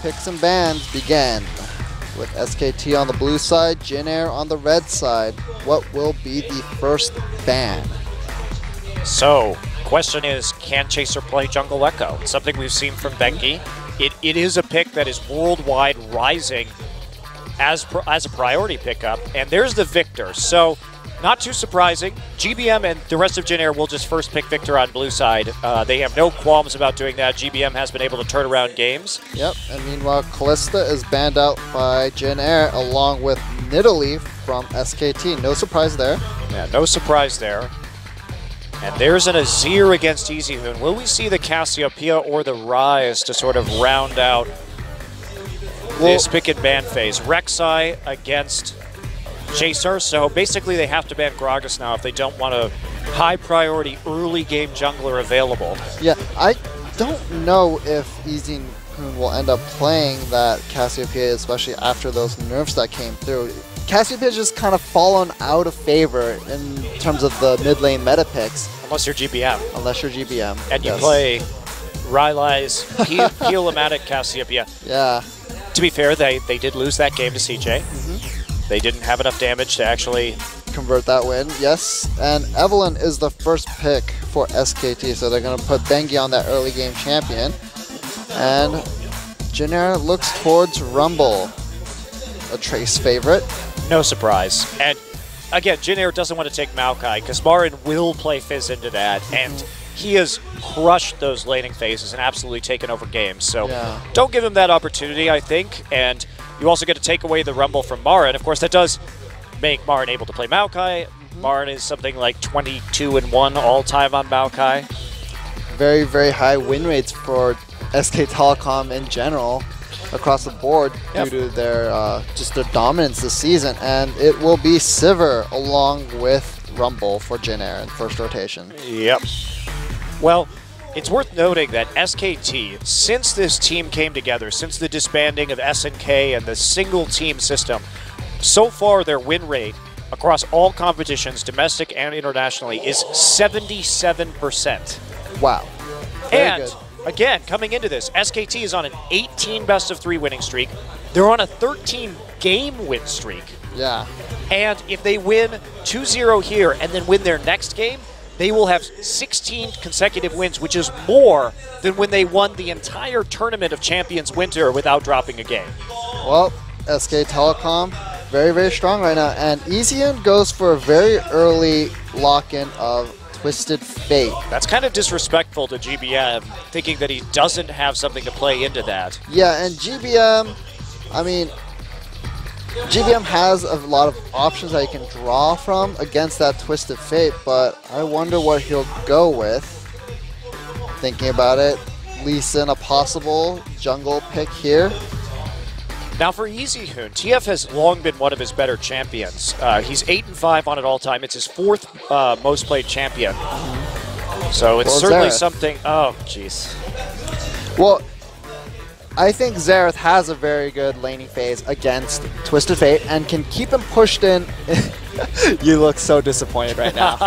picks and bans begin. With SKT on the blue side, Jin Air on the red side. What will be the first ban? So, question is, can Chaser play Jungle Echo? It's something we've seen from Benki. It is a pick that is worldwide rising as a priority pickup, and there's the Victor. So, not too surprising. GBM and the rest of Jin Air will just first pick Victor on blue side. They have no qualms about doing that. GBM has been able to turn around games. Yep, and meanwhile, Callista is banned out by Jin Air along with Nidalee from SKT. No surprise there. Yeah, no surprise there. And there's an Azir against EasyHoon. Will we see the Cassiopeia or the Rise to sort of round out this pick and ban phase? Rek'Sai against Chaser, so basically they have to ban Gragas now if they don't want a high priority early game jungler available. Yeah, I don't know if EasyHoon will end up playing that Cassiopeia, especially after those nerfs that came through. Cassiopeia just kind of fallen out of favor in terms of the mid lane meta picks. Unless you're GBM. Unless you're GBM. And you play Rylai's Heal-O-Matic Cassiopeia. Yeah. To be fair, they did lose that game to CJ. They didn't have enough damage to actually convert that win, yes. And Evelynn is the first pick for SKT, so they're going to put Bengi on that early game champion. And Jin Air looks towards Rumble, a Trace favorite. No surprise. And again, Jin Air doesn't want to take Maokai because Marin will play Fizz into that, and he has crushed those laning phases and absolutely taken over games. So don't give him that opportunity, I think. And you also get to take away the Rumble from Marin. Of course, that does make Marin able to play Maokai. Marin is something like 22-1 all-time on Maokai. Very, very high win rates for SK Telecom in general across the board due to their just their dominance this season. And it will be Sivir along with Rumble for Jin Air in first rotation. Yep. Well, it's worth noting that SKT, since this team came together, since the disbanding of SNK and the single team system, so far their win rate across all competitions, domestic and internationally, is 77%. Wow. Very good. Again, coming into this, SKT is on an 18 best-of-3 winning streak. They're on a 13-game win streak. Yeah. And if they win 2-0 here and then win their next game, they will have 16 consecutive wins, which is more than when they won the entire Tournament of Champions Winter without dropping a game. Well, SK Telecom, very, very strong right now. And EasyHoon goes for a very early lock-in of Twisted Fate. That's kind of disrespectful to GBM, thinking that he doesn't have something to play into that. Yeah, and GBM, I mean, GBM has a lot of options that he can draw from against that Twisted Fate, but I wonder what he'll go with. Thinking about it, Lee Sin a possible jungle pick here. Now for EasyHoon, TF has long been one of his better champions. He's 8-5 on it all time. It's his fourth most played champion. So it's certainly something. Oh, jeez. Well, I think Xerath has a very good laning phase against Twisted Fate and can keep him pushed in. You look so disappointed right now.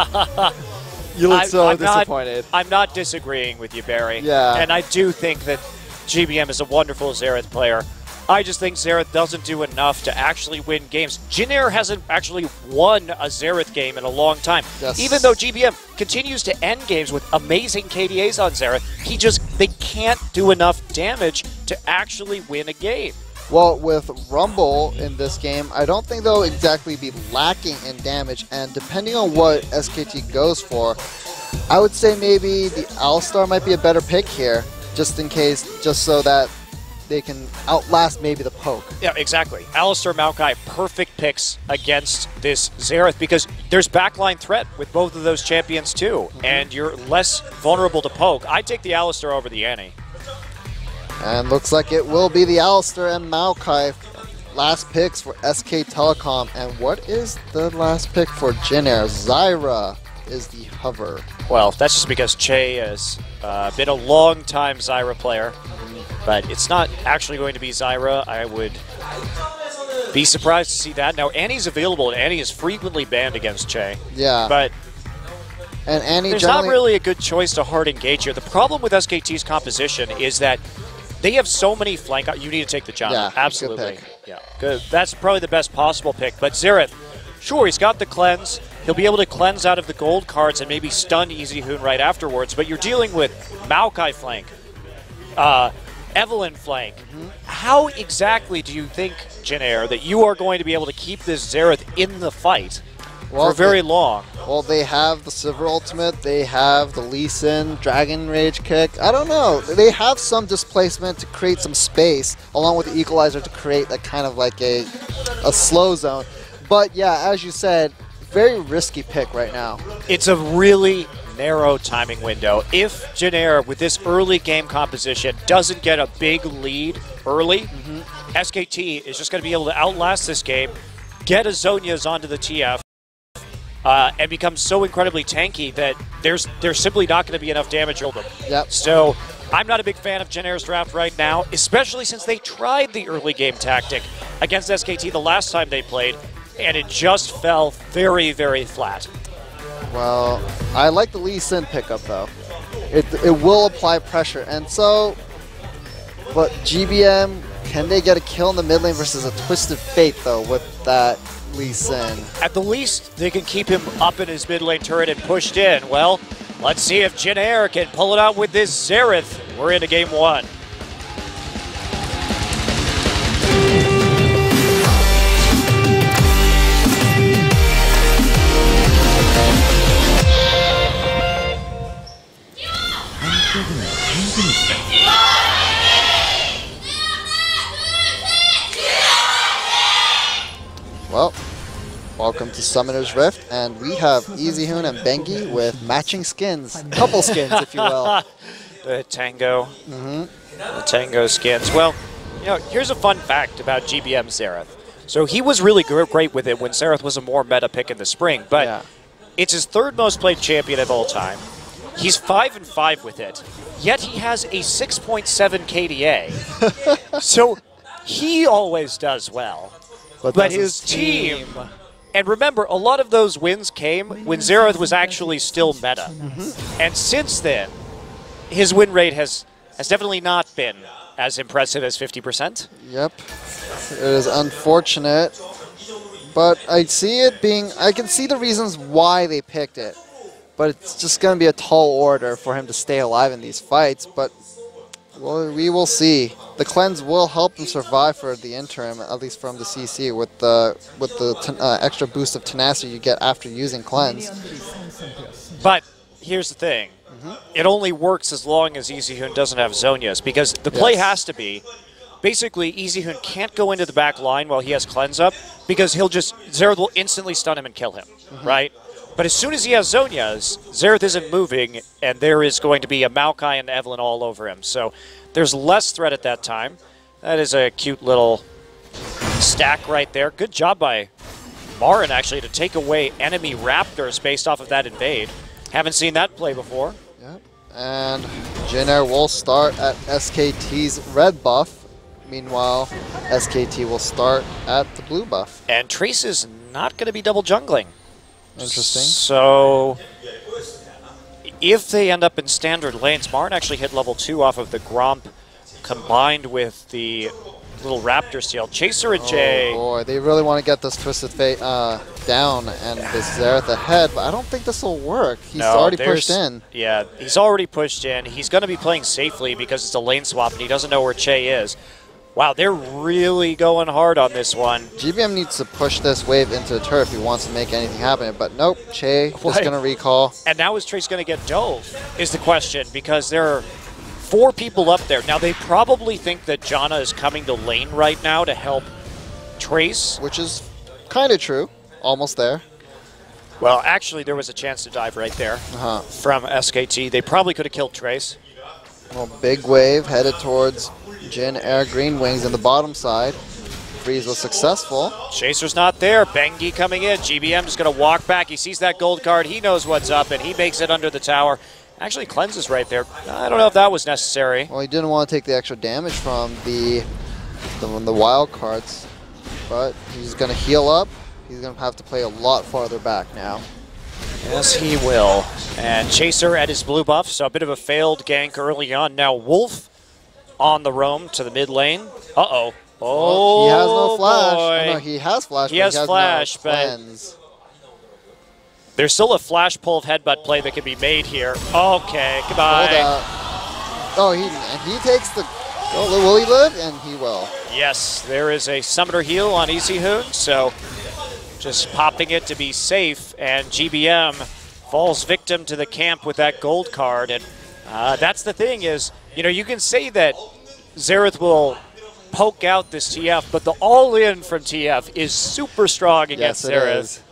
You look so disappointed. I'm not disagreeing with you, Barry. Yeah. And I do think that GBM is a wonderful Xerath player. I just think Xerath doesn't do enough to actually win games. Jin Air hasn't actually won a Xerath game in a long time. Yes. Even though GBM continues to end games with amazing KDAs on Xerath, they can't do enough damage to actually win a game. Well, with Rumble in this game, I don't think they'll exactly be lacking in damage, and depending on what SKT goes for, I would say maybe the Alistar might be a better pick here, just in case, just so that they can outlast maybe the poke. Yeah, exactly. Alistar, Maokai, perfect picks against this Xerath because there's backline threat with both of those champions too, and you're less vulnerable to poke. I take the Alistar over the Annie. And looks like it will be the Alistar and Maokai last picks for SK Telecom. And what is the last pick for Jin Air? Zyra is the hover. Well, that's just because Che has been a long-time Zyra player. But it's not actually going to be Zyra. I would be surprised to see that. Now, Annie's available, and Annie is frequently banned against Che. Yeah. But and Annie there's not really a good choice to hard engage here. The problem with SKT's composition is that They have so many flank. You need to take the Janna. Yeah, absolutely. good pick. Yeah, good. That's probably the best possible pick. But Xerath, sure, he's got the cleanse. He'll be able to cleanse out of the gold cards and maybe stun Easy Hoon right afterwards. But you're dealing with Maokai flank, Evelyn flank. How exactly do you think, Jin that you are going to be able to keep this Xerath in the fight for very long? Well, they have the Sivir ultimate, they have the Lee Sin Dragon Rage kick. I don't know. They have some displacement to create some space, along with the Equalizer to create that kind of like a slow zone. But yeah, as you said, very risky pick right now. It's a really narrow timing window. If Jin with this early game composition, doesn't get a big lead early, SKT is just going to be able to outlast this game, get a Zhonya's onto the TF, and become so incredibly tanky that there's simply not going to be enough damage to them. Yep. So I'm not a big fan of Jin draft right now, especially since they tried the early game tactic against SKT the last time they played, and it just fell very, very flat. Well, I like the Lee Sin pickup though. It will apply pressure, and so, but GBM, can they get a kill in the mid lane versus a Twisted Fate though with that Lee Sin? At the least, they can keep him up in his mid lane turret and pushed in. Well, let's see if Jin can pull it out with this Xerath. We're into game one. Well, welcome to Summoner's Rift, and we have Easy Hoon and Bengi with matching skins. Couple skins, if you will. The Tango. The Tango skins. Well, you know, here's a fun fact about GBM Xerath. So he was really great with it when Xerath was a more meta pick in the spring, but it's his third most played champion of all time. He's 5-5 with it, yet he has a 6.7 KDA. So he always does well. But his team, and remember, a lot of those wins came when Xerath was actually still meta. And since then, his win rate has definitely not been as impressive as 50%. Yep. It is unfortunate, but I see it being, I can see the reasons why they picked it, but it's just going to be a tall order for him to stay alive in these fights, but well, we will see. The cleanse will help him survive for the interim, at least from the CC, with the extra boost of tenacity you get after using cleanse. But here's the thing. It only works as long as Easy Hoon doesn't have Zhonya's, because the play has to be, basically Easy Hoon can't go into the back line while he has cleanse up, because Xerath will instantly stun him and kill him, right? But as soon as he has Zhonya's, Xerath isn't moving, and there is going to be a Maokai and Evelyn all over him. So there's less threat at that time. That is a cute little stack right there. Good job by Marin, actually, to take away enemy Raptors based off of that invade. Haven't seen that play before. Yep. And Jin will start at SKT's red buff. Meanwhile, SKT will start at the blue buff. And Trace is not going to be double jungling. Interesting. So if they end up in standard lanes, Marin actually hit level 2 off of the Gromp combined with the little Raptor Steel. Chaser and Jay. Oh boy, they really want to get this Twisted Fate down and this Xerath ahead, but I don't think this will work. He's already pushed in. Yeah, he's already pushed in. He's going to be playing safely because it's a lane swap and he doesn't know where Che is. Wow, they're really going hard on this one. GBM needs to push this wave into the turret if he wants to make anything happen, but nope, Che just going to recall. And now is Trace going to get dove, is the question, because there are 4 people up there. Now, they probably think that Janna is coming to lane right now to help Trace. Which is kind of true. Almost there. Well, actually, there was a chance to dive right there from SKT. They probably could have killed Trace. Well, big wave headed towards Jin Green Wings in the bottom side. Freeze was successful. Chaser's not there. Bengi coming in. GBM just going to walk back. He sees that gold card. He knows what's up, and he makes it under the tower. Actually cleanses right there. I don't know if that was necessary. Well, he didn't want to take the extra damage from the wild cards, but he's going to heal up. He's going to have to play a lot farther back now. Yes, he will. And Chaser at his blue buff, so a bit of a failed gank early on. Now Wolf on the roam to the mid lane. Uh-oh. Oh, he has no flash. Boy. Oh, no, he has flash. He has flash, no but there's still a flash pull of headbutt play that can be made here. Okay, goodbye. Oh, he takes the. Oh, will he live? And he will. Yes, there is a summoner heal on Easy Hoon, so just popping it to be safe, and GBM falls victim to the camp with that gold card. And that's the thing is, you know, you can say that Xerath will poke out this TF, but the all-in from TF is super strong against Xerath.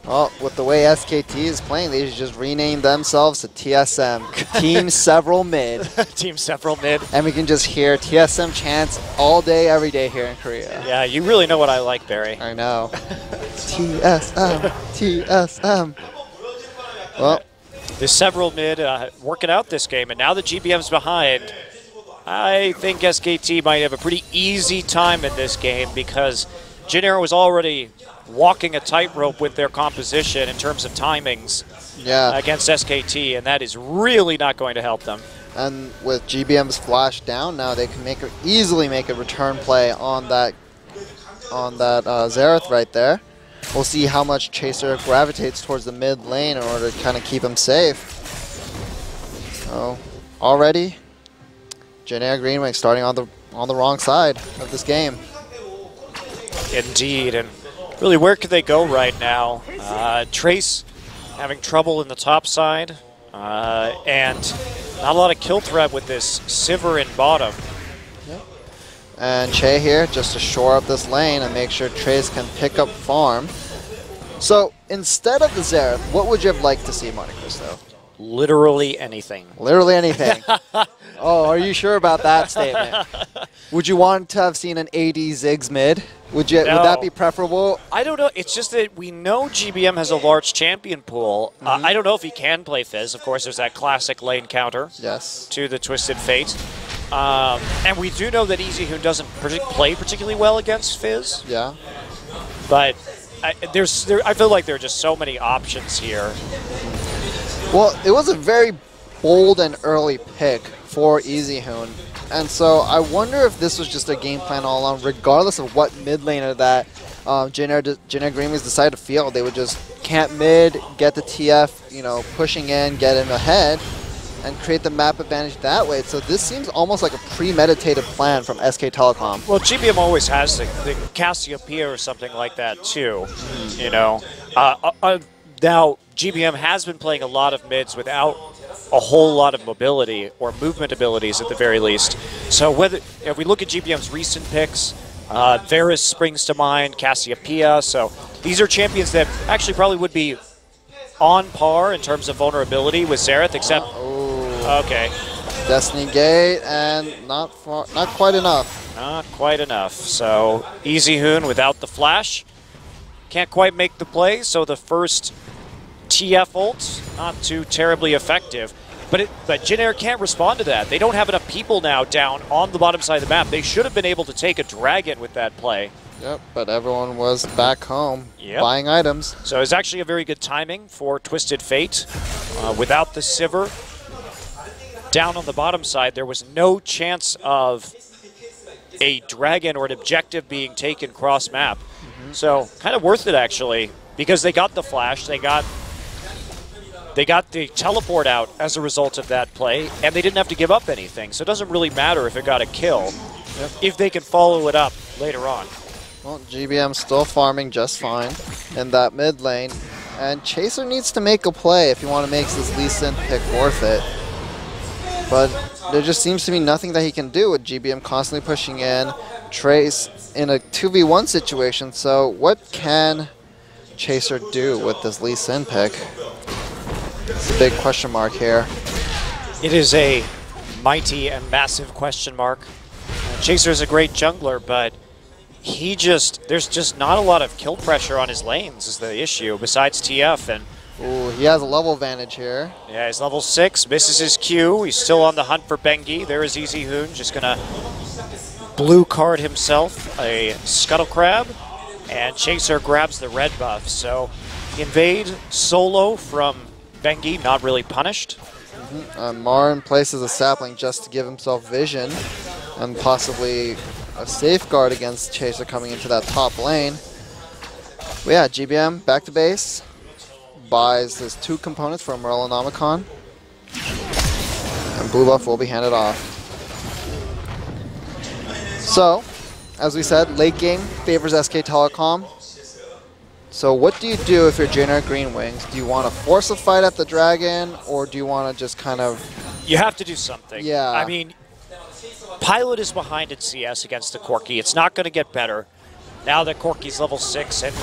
Well, with the way SKT is playing, they should just rename themselves to TSM, Team Several Mid. Team Several Mid. And we can just hear TSM chants all day, every day here in Korea. Yeah, you really know what I like, Barry. I know. TSM, TSM. Well, the Several Mid working out this game, and now the GBM's behind. I think SKT might have a pretty easy time in this game because Jin Air was already walking a tightrope with their composition in terms of timings against SKT, and that is really not going to help them. And with GBM's flash down now, they can easily make a return play on that Xerath right there. We'll see how much Chaser gravitates towards the mid lane in order to kind of keep him safe. So already, Jin Air Green Wing starting on the wrong side of this game. Indeed, and really, where could they go right now? Trace having trouble in the top side, and not a lot of kill threat with this Sivir in bottom. Yep. And Che here just to shore up this lane and make sure Trace can pick up farm. So instead of the Xerath, what would you have liked to see, Monte Cristo? Literally anything. Literally anything. Oh, are you sure about that statement? Would you want to have seen an AD Ziggs mid? Would that be preferable? I don't know. It's just that we know GBM has a large champion pool. I don't know if he can play Fizz. Of course, there's that classic lane counter to the Twisted Fate. And we do know that Easy Hoon doesn't play particularly well against Fizz. Yeah. But I feel like there are just so many options here. Well, it was a very bold and early pick for Easy Hoon. And so I wonder if this was just a game plan all along, regardless of what mid laner that Jin Air Green Wings decided to field. They would just camp mid, get the TF, you know, pushing in, get him ahead, and create the map advantage that way. So this seems almost like a premeditated plan from SK Telecom. Well, GBM always has the Cassiopeia or something like that too, you know. Now, GBM has been playing a lot of mids without a whole lot of mobility or movement abilities at the very least. So if we look at GBM's recent picks, Varus springs to mind, Cassiopeia. So these are champions that actually probably would be on par in terms of vulnerability with Xerath, except okay, Destiny Gate and not quite enough. Not quite enough. So Easy Hoon without the flash can't quite make the play. So the first TF ult, not too terribly effective. But Jin Air can't respond to that. They don't have enough people now down on the bottom side of the map. They should have been able to take a dragon with that play. Yep, but everyone was back home buying items. So it's actually a very good timing for Twisted Fate. Without the Sivir down on the bottom side, there was no chance of a dragon or an objective being taken cross-map. So kind of worth it, actually, because they got the flash, they got the teleport out as a result of that play, and they didn't have to give up anything. So it doesn't really matter if it got a kill if they can follow it up later on. Well, GBM still farming just fine in that mid lane, and Chaser needs to make a play if he want to make this Lee Sin pick worth it. But there just seems to be nothing that he can do with GBM constantly pushing in, Trace in a 2v1 situation. So what can Chaser do with this Lee Sin pick? It's a big question mark here. It is a mighty and massive question mark. Chaser's a great jungler, but there's just not a lot of kill pressure on his lanes is the issue, besides TF. And ooh, he has a level advantage here. Yeah, he's level 6, misses his Q. He's still on the hunt for Bengi. There is Easy Hoon, just gonna blue card himself a Scuttle Crab, and Chaser grabs the red buff. So invade solo from Bengi, not really punished. Marin places a sapling just to give himself vision. And possibly a safeguard against Chaser coming into that top lane. But yeah, GBM back to base. Buys his 2 components from Merlinomicon. And blue buff will be handed off. So, as we said, late game favors SK Telecom. So what do you do if you're Jin Green Wings? Do you want to force a fight at the dragon, or do you want to just kind of... You have to do something. Yeah. I mean, Pilot is behind in CS against the Corki. It's not going to get better. Now that Corki's level 6 and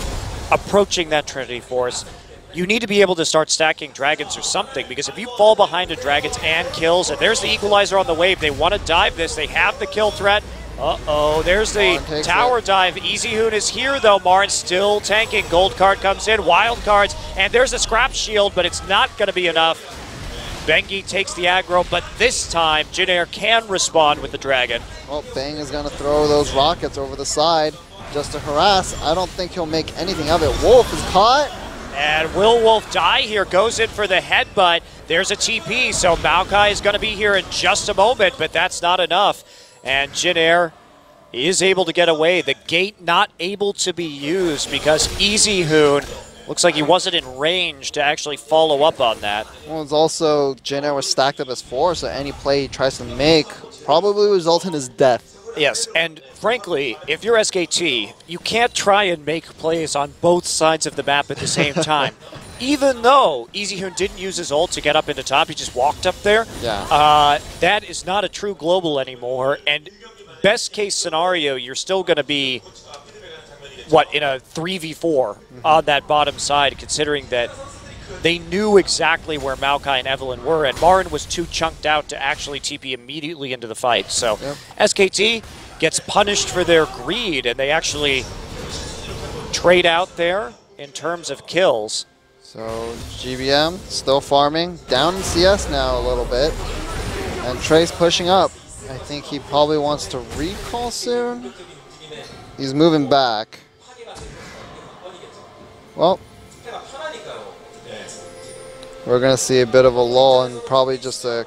approaching that Trinity Force, you need to be able to start stacking dragons or something, because if you fall behind a dragons and kills, and there's the equalizer on the wave, they want to dive this, they have the kill threat. Uh-oh, there's the tower dive. Easy Hoon is here, though. Marin still tanking. Gold card comes in, wild cards, and there's a scrap shield, but it's not going to be enough. Bengi takes the aggro, but this time, Jin Air can respond with the dragon. Well, Bang is going to throw those rockets over the side just to harass. I don't think he'll make anything of it. Wolf is caught. And will Wolf die here? Goes in for the headbutt. There's a TP, so Maokai is going to be here in just a moment, but that's not enough. And Jin Air is able to get away. The gate not able to be used because Easy Hoon looks like he wasn't in range to actually follow up on that. Well, it's also Jin Air was stacked up as 4, so any play he tries to make probably result in his death. Yes, and frankly, if you're SKT, you can't try and make plays on both sides of the map at the same time. Even though Easy Hoon didn't use his ult to get up into top, he just walked up there. Yeah. That is not a true global anymore. And best case scenario, you're still going to be, what, in a 3v4 on that bottom side, considering that they knew exactly where Maokai and Evelyn were, and Marin was too chunked out to actually TP immediately into the fight. So SKT gets punished for their greed, and they actually trade out there in terms of kills. So GBM still farming, down in CS now a little bit, and Trey's pushing up. I think he probably wants to recall soon. He's moving back. Well, we're going to see a bit of a lull and probably just a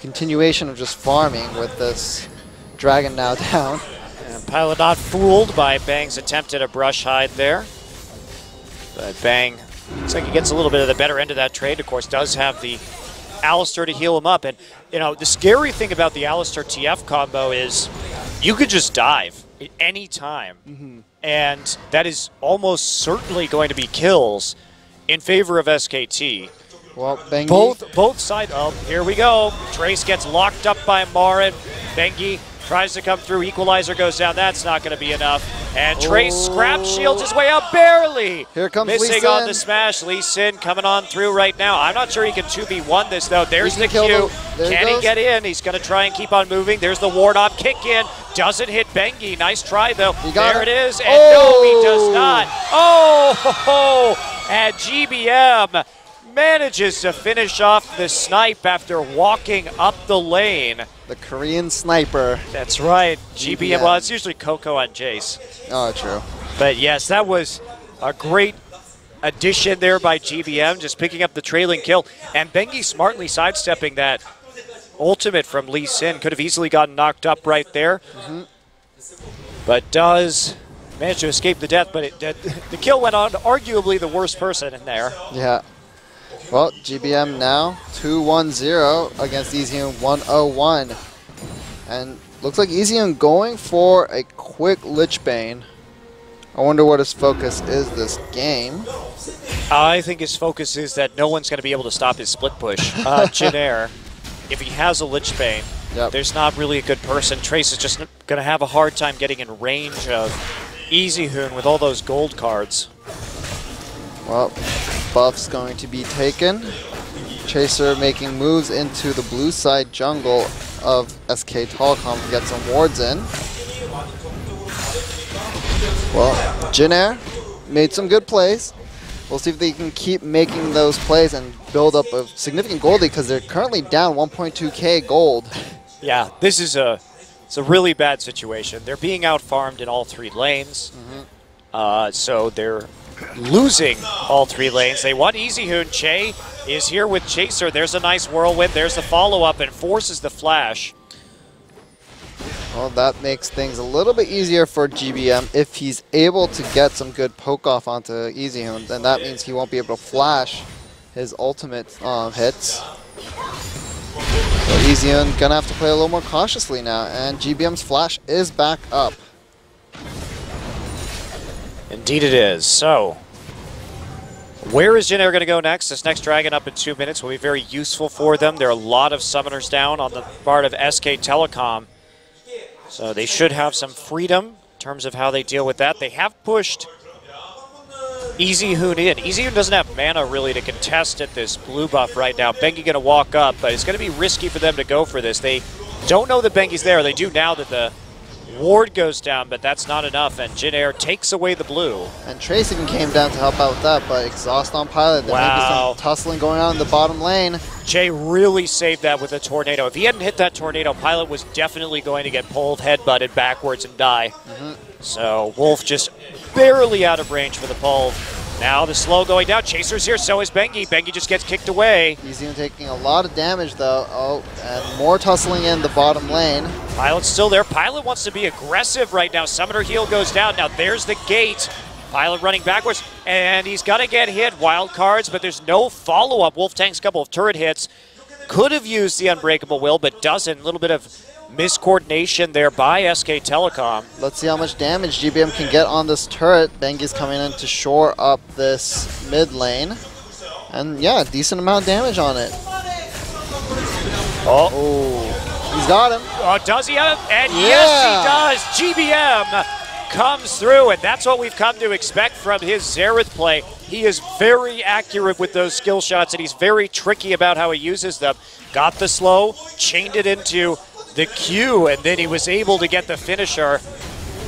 continuation of just farming with this dragon now down. And Pilot not fooled by Bang's attempt at a brush hide there. But Bang looks like he gets a little bit of the better end of that trade. Of course, does have the Alistar to heal him up. And, you know, the scary thing about the Alistar TF combo is you could just dive at any time. And that is almost certainly going to be kills in favor of SKT. Well, Bengi. Both sides. Oh, here we go. Trace gets locked up by Marin. Bengi tries to come through. Equalizer goes down. That's not going to be enough. And Trace scrap shields his way up barely. Here comes missing on the smash. Lee Sin coming on through right now. I'm not sure he can 2v1 this, though. There's the Q. Can he get in? He's going to try and keep on moving. There's the ward up. Kick in. Doesn't hit Bengi. Nice try, though. There it is. And no, he does not. Oh, and GBM manages to finish off the snipe after walking up the lane. The Korean sniper. That's right. GBM. Well, it's usually Coco on Jace. Oh, true. But yes, that was a great addition there by GBM, just picking up the trailing kill. And Bengi smartly sidestepping that ultimate from Lee Sin. Could have easily gotten knocked up right there. But does manage to escape the death. But the kill went on arguably the worst person in there. Yeah. Well, GBM now 2-1-0 against Easyon 1-0-1. And looks like Easyon going for a quick Lich Bane. I wonder what his focus is this game. I think his focus is that no one's going to be able to stop his split push. Jin Air, if he has a Lich Bane, there's not really a good person. Trace is just going to have a hard time getting in range of Easy Hoon with all those gold cards. Well, buff's going to be taken. Chaser making moves into the blue side jungle of SK Telecom to get some wards in. Well, Jin Air made some good plays. We'll see if they can keep making those plays and build up a significant gold lead because they're currently down 1.2k gold. Yeah, this is it's a really bad situation. They're being out-farmed in all 3 lanes. So they're losing all 3 lanes. They want Easy Hoon. Che is here with Chaser. There's a nice whirlwind. There's the follow-up and forces the flash. Well, that makes things a little bit easier for GBM if he's able to get some good poke off onto EasyHoon. Then that means he won't be able to flash his ultimate hits. So EasyHoon gonna have to play a little more cautiously now, and GBM's flash is back up. Indeed it is. So, where is Jin Air going to go next? This next dragon up in 2 minutes will be very useful for them. There are a lot of summoners down on the part of SK Telecom. So they should have some freedom in terms of how they deal with that. They have pushed EasyHoon in. EasyHoon doesn't have mana really to contest at this blue buff right now. Bengi going to walk up, but it's going to be risky for them to go for this. They don't know that Bengi's there. They do now that the ward goes down, but that's not enough, and Jin Air takes away the blue. And Trace even came down to help out with that, but exhaust on Pilot. There may be some tussling going on in the bottom lane. Jay really saved that with a tornado. If he hadn't hit that tornado, Pilot was definitely going to get pulled, headbutted backwards, and die. So Wolf just barely out of range for the pull. Now the slow going down. Chaser's here, so is Bengi. Bengi just gets kicked away. He's even taking a lot of damage, though. Oh, and more tussling in the bottom lane. Pilot's still there. Pilot wants to be aggressive right now. Summoner heal goes down. Now there's the gate. Pilot running backwards, and he's going to get hit. Wild cards, but there's no follow-up. Wolf tanks a couple of turret hits. Could have used the Unbreakable Will, but doesn't. A little bit of miscoordination there by SK Telecom. Let's see how much damage GBM can get on this turret. Bengi's coming in to shore up this mid lane. And yeah, decent amount of damage on it. Oh, he's got him. Oh, does he have him? And yes, he does. GBM comes through, and that's what we've come to expect from his Xerath play. He is very accurate with those skill shots, and he's very tricky about how he uses them. Got the slow, chained it into the Q, and then he was able to get the finisher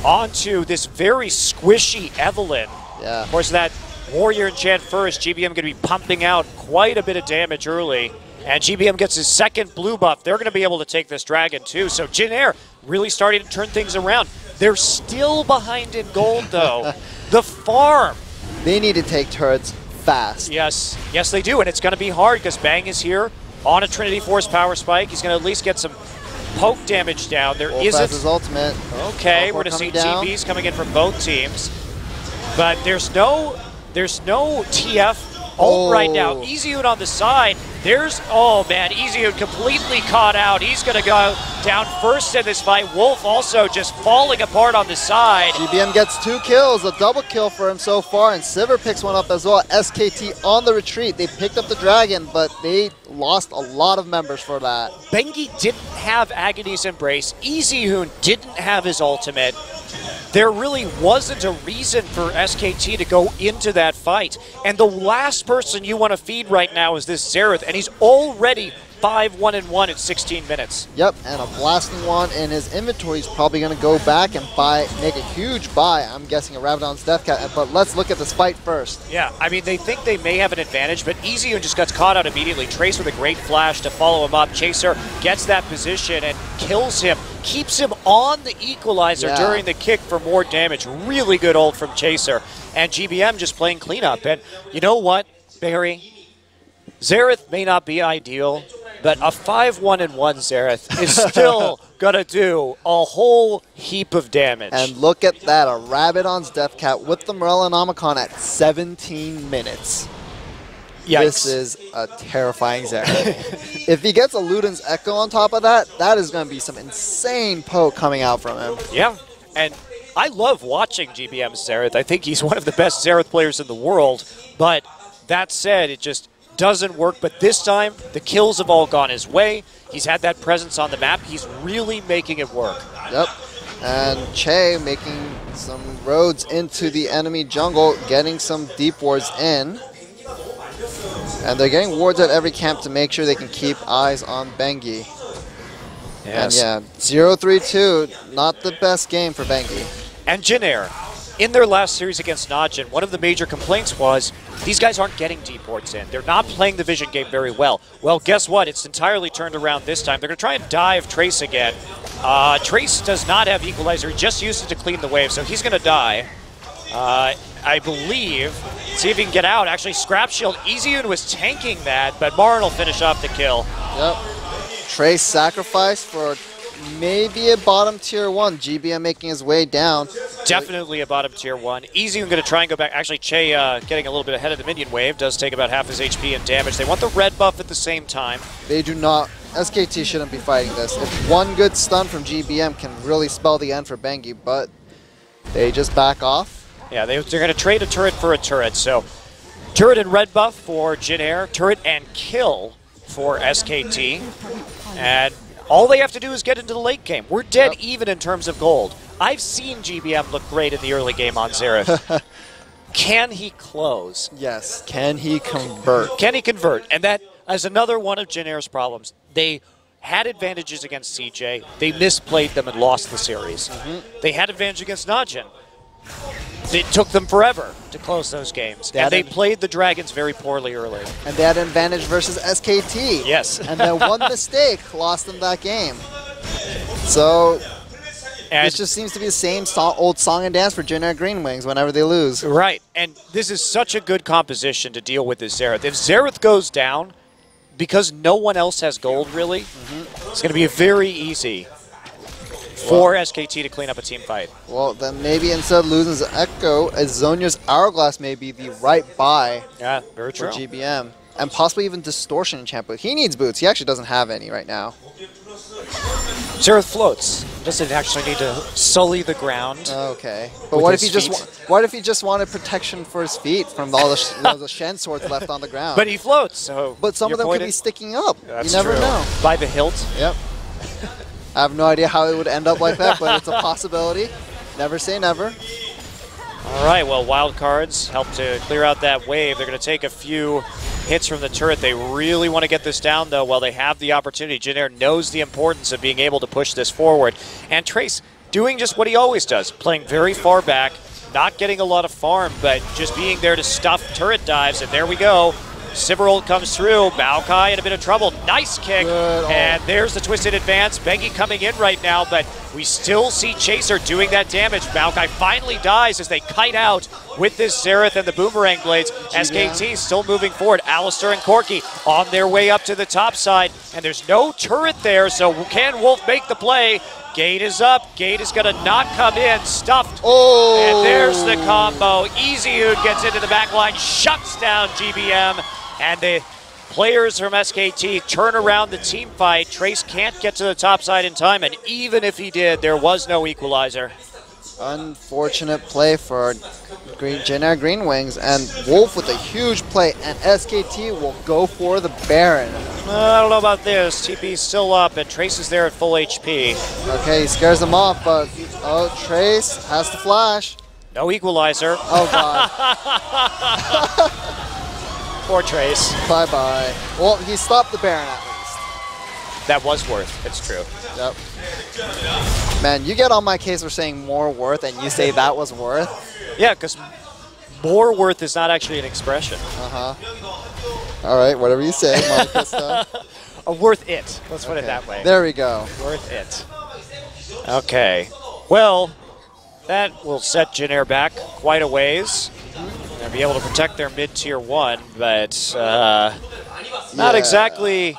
onto this very squishy Evelyn. Yeah. Of course, that Warrior enchant first, GBM going to be pumping out quite a bit of damage early, and GBM gets his second blue buff. They're going to be able to take this dragon too, so Jin Air really starting to turn things around. They're still behind in gold, though. The farm. They need to take turrets fast. Yes, yes they do, and it's going to be hard because Bang is here on a Trinity Force power spike. He's going to at least get some poke damage down. There Wolf isn't. has his ultimate. Okay, we're going to see TBs coming in from both teams, but there's no TF ult right now. EasyHoon on the side. There's, oh man, EasyHoon completely caught out. He's going to go down first in this fight. Wolf also just falling apart on the side. GBM gets 2 kills, a double kill for him so far, and Sivir picks one up as well. SKT on the retreat. They picked up the dragon, but they lost a lot of members for that. Bengi didn't have Agony's Embrace. EasyHoon didn't have his ultimate. There really wasn't a reason for SKT to go into that fight. And the last person you want to feed right now is this Xerath, and he's already 5-1-1 at 16 minutes. Yep, and a blasting wand in his inventory. He's probably going to go back and make a huge buy. I'm guessing a Rabadon's Deathcat, but let's look at this fight first. Yeah, I mean, they think they may have an advantage, but EasyHoon just got caught out immediately. Trace with a great flash to follow him up. Chaser gets that position and kills him, keeps him on the equalizer during the kick for more damage. Really good ult from Chaser. And GBM just playing cleanup. And you know what, Barry? Xerath may not be ideal, but a 5-1-1 Xerath is still going to do a whole heap of damage. And look at that, a Rabadon's Deathcat with the Morellonomicon at 17 minutes. Yikes. This is a terrifying Xerath. If he gets a Luden's Echo on top of that, that is going to be some insane poke coming out from him. Yeah, and I love watching GBM's Xerath. I think he's one of the best Xerath players in the world, but that said, it just doesn't work. But this time, the kills have all gone his way. He's had that presence on the map. He's really making it work. Yep. And Che making some roads into the enemy jungle, getting some deep wards in. And they're getting wards at every camp to make sure they can keep eyes on Bengi. Yes. And yeah, 0-3-2, not the best game for Bengi. And Jin Air, in their last series against Najin, one of the major complaints was these guys aren't getting deep wards in. They're not playing the vision game very well. Well, guess what? It's entirely turned around this time. They're going to try and dive Trace again. Trace does not have Equalizer. He just used it to clean the wave, so he's going to die. I believe. See if he can get out. Actually, Scrap Shield. EasyHoon was tanking that, but Marin will finish off the kill. Yep. Trace sacrifice for maybe a bottom tier 1. GBM making his way down. Definitely a bottom tier 1. Easy, I'm going to try and go back. Actually, Che getting a little bit ahead of the minion wave. Does take about half his HP and damage. They want the red buff at the same time. They do not. SKT shouldn't be fighting this. If one good stun from GBM can really spell the end for Bengi, but they just back off. Yeah, they're going to trade a turret for a turret. So turret and red buff for Jin Air. Turret and kill for SKT. And all they have to do is get into the late game. We're dead even in terms of gold. I've seen GBM look great in the early game on Xerath. Can he close? Yes. Can he convert? Can he convert? And that is another one of Jin Air's problems. They had advantages against CJ. They misplayed them and lost the series. They had advantage against Najin. It took them forever to close those games. And they played the Dragons very poorly early. And they had an advantage versus SKT. Yes. And then one mistake lost them that game. So it just seems to be the same old song and dance for Jin Air Green Wings whenever they lose. Right. And this is such a good composition to deal with this Xerath. If Xerath goes down, because no one else has gold really, it's going to be very easy for SKT to clean up a team fight. Well, then maybe instead of losing Echo, Zonia's Hourglass may be the right buy very true. for GBM. And possibly even Distortion enchant boots. He needs boots. He actually doesn't have any right now. Xerath floats. Doesn't actually need to sully the ground. Okay. But what if he just wanted protection for his feet from all the Shen swords left on the ground? But he floats, so but some of them could be sticking up. You never know. By the hilt. Yep. I have no idea how it would end up like that, but it's a possibility. Never say never. All right, well, wild cards help to clear out that wave. They're going to take a few hits from the turret. They really want to get this down, though, while they have the opportunity. Jin Air knows the importance of being able to push this forward. And Trace doing just what he always does, playing very far back, not getting a lot of farm, but just being there to stuff turret dives. And there we go. Siverold comes through. Maokai in a bit of trouble. Nice kick. And there's the twisted advance. Bengi coming in right now, but we still see Chaser doing that damage. Maokai finally dies as they kite out with this Xerath and the Boomerang Blades. SKT still moving forward. Alistair and Corki on their way up to the top side. And there's no turret there, so can Wolf make the play? Gate is up. Gate is going to not come in. Stuffed. And there's the combo. Easyhood gets into the back line, shuts down GBM. And the players from SKT turn around the team fight. Trace can't get to the top side in time, and even if he did, there was no equalizer. Unfortunate play for Jin Air Green Wings, and Wolf with a huge play, and SKT will go for the Baron. I don't know about this. TP's still up, and Trace is there at full HP. Okay, he scares them off, but Trace has to flash. No equalizer. Oh, God. Poor Trace. Bye-bye. Well, he stopped the Baron at least. That was worth. It's true. Yep. Man, you get on my case for saying more worth, and you say that was worth? Yeah, because more worth is not actually an expression. All right, whatever you say, Monica. Worth it. Let's put it that way. There we go. Worth it. Okay. Well, that will set Jin Air back quite a ways. They'll be able to protect their mid-tier 1, but not exactly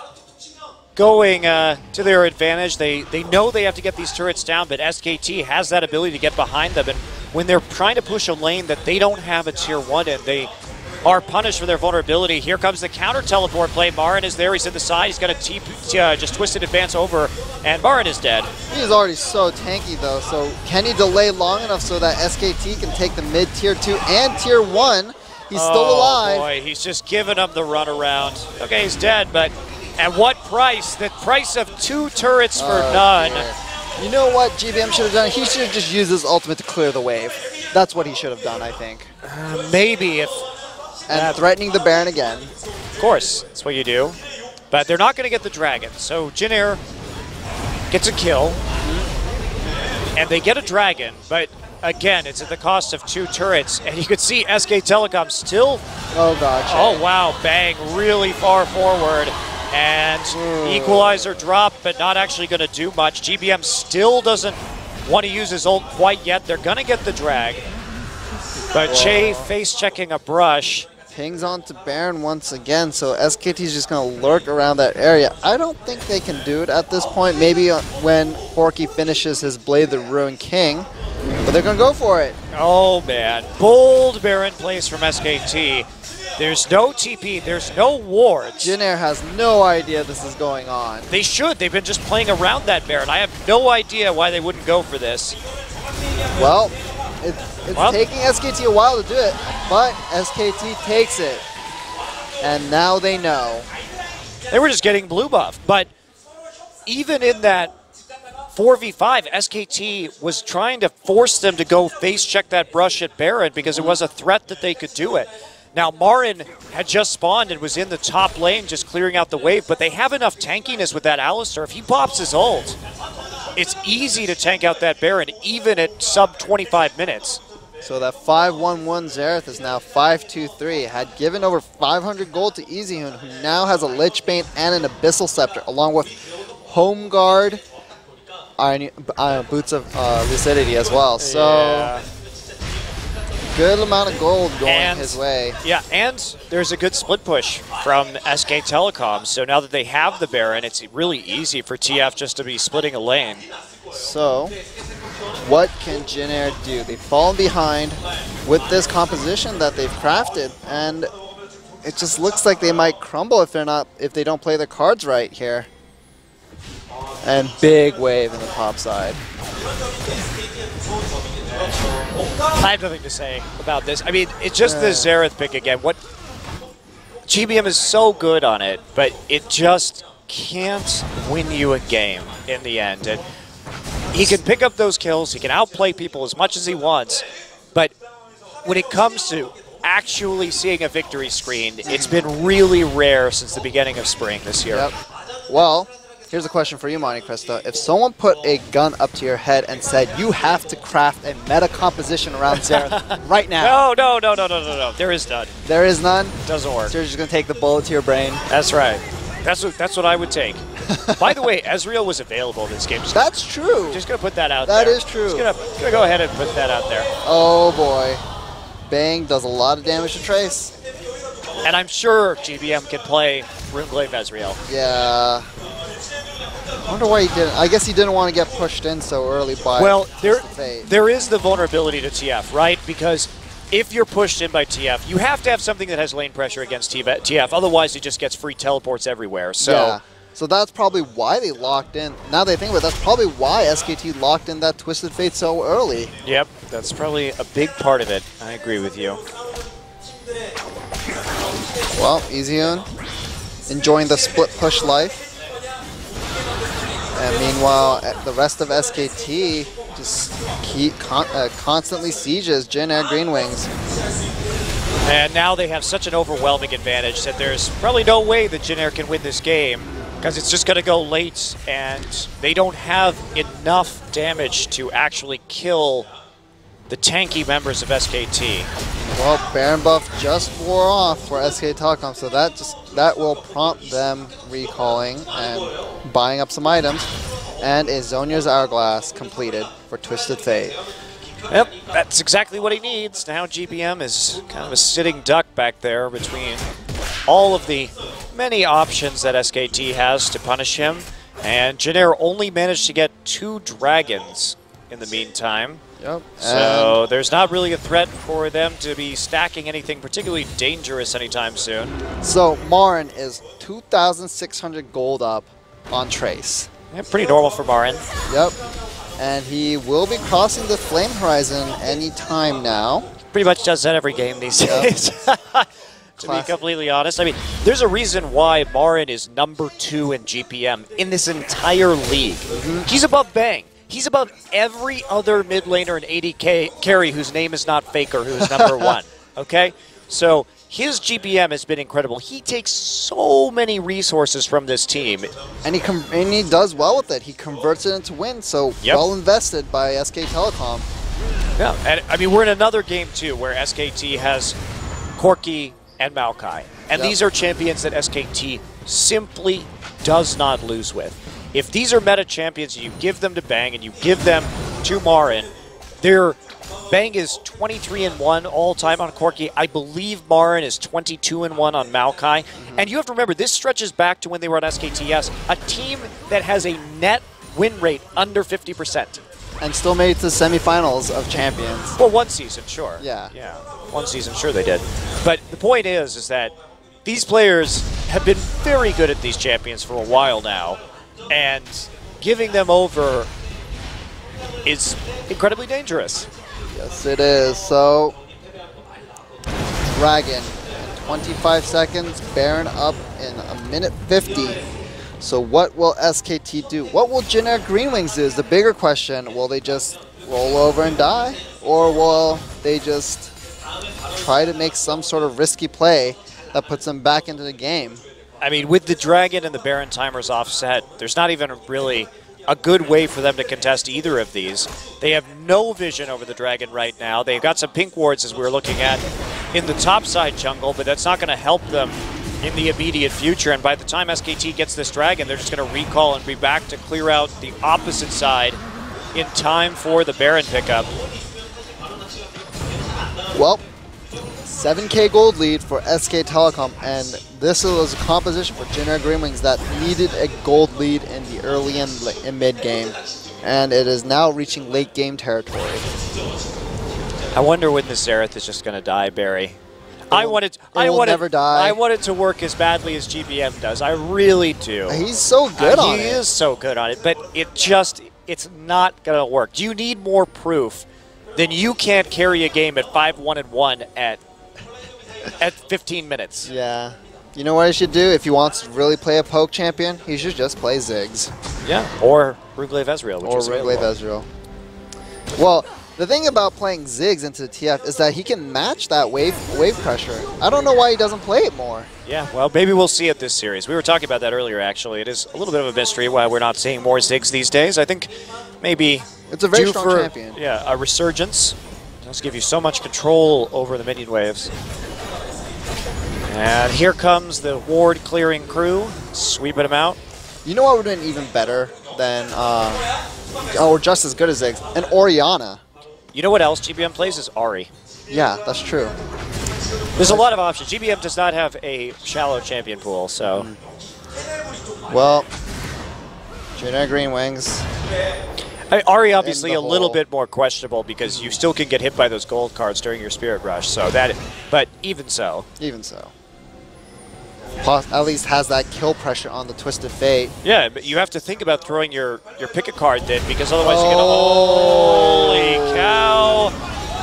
going to their advantage. They know they have to get these turrets down, but SKT has that ability to get behind them. And when they're trying to push a lane that they don't have a tier 1 in, they are punished for their vulnerability. Here comes the counter teleport play. Marin is there. He's in the side. He's got a just twisted advance over, and Marin is dead. He's already so tanky, though. So can he delay long enough so that SKT can take the mid-tier 2 and tier 1? He's still alive. Oh, boy. He's just giving him the runaround. Okay, he's dead, but at what price? The price of 2 turrets for none. Dear. You know what GBM should have done? He should have just used his ultimate to clear the wave. That's what he should have done, I think. Maybe if... And threatening the Baron again. Of course, that's what you do. But they're not going to get the Dragon. So Jin Air gets a kill. And they get a Dragon. But again, it's at the cost of 2 turrets. And you can see SK Telecom still... Oh, God. Oh, wow. Bang. Really far forward. And equalizer drop, but not actually going to do much. GBM still doesn't want to use his ult quite yet. They're going to get the drag. But Che face checking a brush. pings onto Baron once again, so SKT is just going to lurk around that area. I don't think they can do it at this point. Maybe when Porky finishes his Blade the Ruined King, but they're going to go for it. Oh, man. Bold Baron plays from SKT. There's no TP. There's no wards. Jin Air has no idea this is going on. They should. They've been just playing around that Baron. I have no idea why they wouldn't go for this. Well, it's taking SKT a while to do it, but SKT takes it. And now they know. They were just getting blue buff. But even in that 4v5, SKT was trying to force them to go face check that brush at Baron because it was a threat that they could do it. Now, Marin had just spawned and was in the top lane just clearing out the wave, but they have enough tankiness with that Alistar. If he pops his ult, it's easy to tank out that Baron, even at sub 25 minutes. So that 5-1-1 Xerath is now 5-2-3. Had given over 500 gold to EasyHoon, who now has a Lich Bane and an Abyssal Scepter, along with Home Guard, Boots of Lucidity as well. So. Yeah. Good amount of gold going his way. Yeah, and there's a good split push from SK Telecom. So now that they have the Baron, it's really easy for TF just to be splitting a lane. So, what can Jin Air do? They've fallen behind with this composition that they've crafted, and it just looks like they might crumble if they don't play their cards right here. And big wave in the top side. I have nothing to say about this. I mean, it's just the Xerath pick again. What GBM is so good on it, but it just can't win you a game in the end. And he can pick up those kills, he can outplay people as much as he wants, but when it comes to actually seeing a victory screen, it's been really rare since the beginning of spring this year. Yep. Well, here's a question for you, Monte Cristo. If someone put a gun up to your head and said, you have to craft a meta composition around Xerath right now. No. There is none. There is none? Doesn't work. So you're just going to take the bullet to your brain? That's right. That's what I would take. By the way, Ezreal was available in this game. That's true. Just going to put that out there. That is true. Just going to go ahead and put that out there. Oh, boy. Bang does a lot of damage to Trace. And I'm sure GBM can play Runeglaive Ezreal. Yeah. I wonder why he didn't. I guess he didn't want to get pushed in so early by there is the vulnerability to TF, right? Because if you're pushed in by TF, you have to have something that has lane pressure against TF. Otherwise, he just gets free teleports everywhere. So, yeah. So that's probably why they locked in. Now they think about it, that's probably why SKT locked in that Twisted Fate so early. Yep, that's probably a big part of it. I agree with you. Well, EasyHoon enjoying the split push life. And meanwhile, the rest of SKT just constantly sieges Jin Air Green Wings. And now they have such an overwhelming advantage that there's probably no way that Jin Air can win this game because it's just going to go late and they don't have enough damage to actually kill the tanky members of SKT. Well, Baron buff just wore off for SK Telecom, so that will prompt them recalling and buying up some items. And a Zonya's Hourglass completed for Twisted Fate. Yep, that's exactly what he needs. Now GBM is kind of a sitting duck back there between all of the many options that SKT has to punish him. And Jin Air only managed to get 2 dragons in the meantime. Yep. So there's not really a threat for them to be stacking anything particularly dangerous anytime soon. So Marin is 2,600 gold up on Trace. Yeah, pretty normal for Marin. Yep. And he will be crossing the Flame Horizon anytime now. Pretty much does that every game these days. To be completely honest. I mean, there's a reason why Marin is #2 in GPM in this entire league. He's above Bang. He's above every other mid laner in AD carry whose name is not Faker, who's #1. Okay? So his GPM has been incredible. He takes so many resources from this team. And he does well with it. He converts it into wins, so well invested by SK Telecom. Yeah, and I mean, we're in another game too where SKT has Corki and Maokai. And these are champions that SKT simply does not lose with. If these are meta champions and you give them to Bang and you give them to Marin, they're Bang is 23-1 all-time on Corki. I believe Marin is 22-1 on Maokai. And you have to remember, this stretches back to when they were on SKTS, a team that has a net win rate under 50%. And still made it to the semifinals of Champions. Well, one season, sure. Yeah. Yeah, one season, sure they did. But the point is that these players have been very good at these champions for a while now, and giving them over is incredibly dangerous. Yes, it is. So, Dragon, in 25 seconds, Baron up in a minute 50. So what will SKT do? What will generic Green Wings do is the bigger question. Will they just roll over and die? Or will they just try to make some sort of risky play that puts them back into the game? I mean, with the Dragon and the Baron timers offset, there's not even really a good way for them to contest either of these. They have no vision over the Dragon right now. They've got some pink wards, as we were looking at, in the topside jungle, but that's not going to help them in the immediate future. And by the time SKT gets this Dragon, they're just going to recall and be back to clear out the opposite side in time for the Baron pickup. Well, 7K gold lead for SK Telecom, and this was a composition for generic Green Wings that needed a gold lead in the early and mid game, and it is now reaching late game territory. I wonder when the Xerath is just going to die, Barry. I want it to work as badly as GBM does. I really do. He's so good on it. He is so good on it, but it's not going to work. Do you need more proof than you can't carry a game at 5-1-1 at 15 minutes? Yeah. You know what he should do? If he wants to really play a poke champion, he should just play Ziggs. Yeah, or Ruglev Ezreal, which is Ruglev Ezreal. Well, the thing about playing Ziggs into the TF is that he can match that wave pressure. I don't know why he doesn't play it more. Yeah, well, maybe we'll see it this series. We were talking about that earlier, actually. It is a little bit of a mystery why we're not seeing more Ziggs these days. I think maybe it's a very strong champion. Yeah, a resurgence. It does give you so much control over the minion waves. And here comes the ward clearing crew, sweeping them out. You know what would have been even better than, or just as good as Ziggs? An Orianna. You know what else GBM plays is Ahri. Yeah, that's true. There's a lot of options. GBM does not have a shallow champion pool, so. Well, generic Green Wings. I mean, Ahri obviously a little bit more questionable because you still can get hit by those gold cards during your Spirit Rush. So that, but even so. Even so. At least has that kill pressure on the Twisted Fate. Yeah, but you have to think about throwing your pick a card then, because otherwise you're gonna. Holy cow!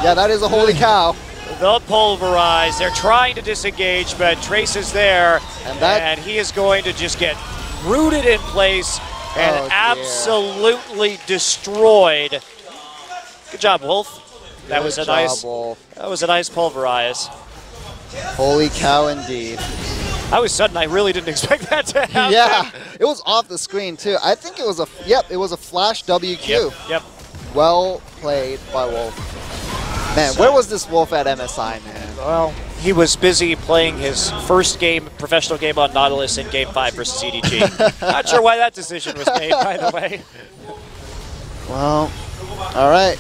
Yeah, that is a holy cow. The pulverize. They're trying to disengage, but Trace is there, and he is going to just get rooted in place and absolutely destroyed. Good job, Wolf. That was a nice pulverize. Holy cow, indeed. I was sudden. I really didn't expect that to happen. Yeah, it was off the screen too. I think it was it was a flash WQ. Yep. Well played by Wolf. Man, where was this Wolf at MSI, man? Well, he was busy playing his first professional game on Nautilus in Game 5 versus EDG. Not sure why that decision was made, by the way. Well, all right.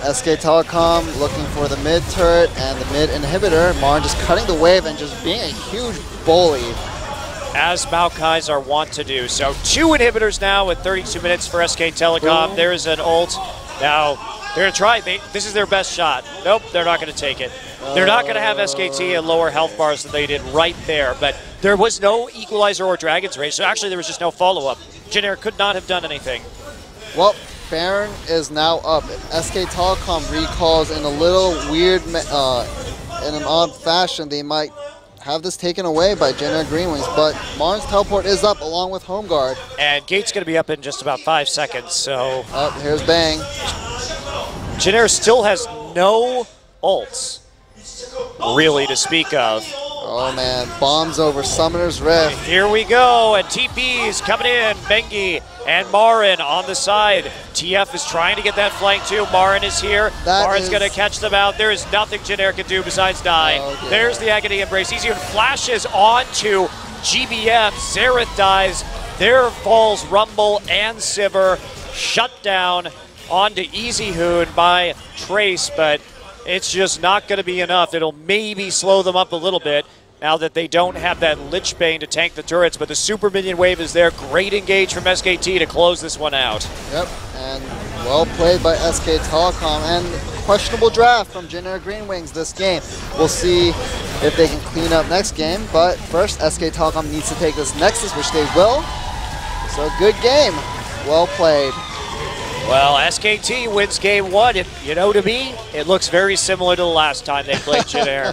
SK Telecom looking for the mid turret and the mid inhibitor. Marin just cutting the wave and just being a huge bully. As Maokai's are wont to do. So 2 inhibitors now with 32 minutes for SK Telecom. Boom. There's an ult. Now, they're going to try. This is their best shot. Nope, they're not going to take it. They're not going to have SKT at lower health bars than they did right there. But there was no equalizer or Dragon's Rage, so actually there was just no follow-up. Jenner could not have done anything. Well, Baron is now up. SK Telecom recalls in a little weird, in an odd fashion. They might have this taken away by Generic Green Wings, but Marin's teleport is up along with Home Guard. And Gate's going to be up in just about 5 seconds, so. Here's Bang. Jenner still has no ults, really, to speak of. Oh man, bombs over Summoner's Rift. Here we go, and TP's coming in. Bengi and Marin on the side. TF is trying to get that flank too. Marin is here. Marin's going to catch them out. There is nothing Jenner can do besides die. Okay. There's the Agony Embrace. He even flashes onto GBM. Xerath dies. There falls Rumble and Sivir. Shut down. on to Easy Hoon by Trace, but it's just not going to be enough. It'll maybe slow them up a little bit now that they don't have that Lich Bane to tank the turrets, but the Super Minion Wave is there. Great engage from SKT to close this one out. Yep, and well played by SK Telecom, and questionable draft from Jin Air Green Wings this game. We'll see if they can clean up next game, but first SK Telecom needs to take this Nexus, which they will. So good game, well played. Well, SKT wins game one. You know, to me, it looks very similar to the last time they played Jin Air.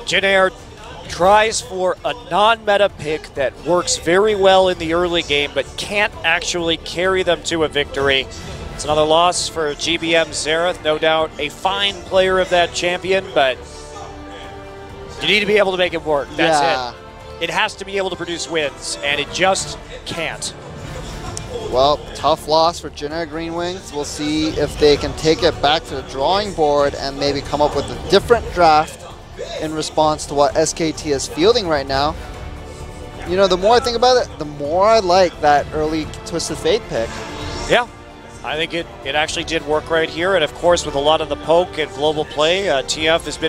Jin Air tries for a non-meta pick that works very well in the early game, but can't actually carry them to a victory. It's another loss for GBM Xerath. No doubt a fine player of that champion, but you need to be able to make it work. That's it. It has to be able to produce wins, and it just can't. Well, tough loss for Jin Air Green Wings. We'll see if they can take it back to the drawing board and maybe come up with a different draft in response to what SKT is fielding right now. You know, the more I think about it, the more I like that early Twisted Fate pick. Yeah, I think it actually did work right here. And of course, with a lot of the poke and global play, TF has been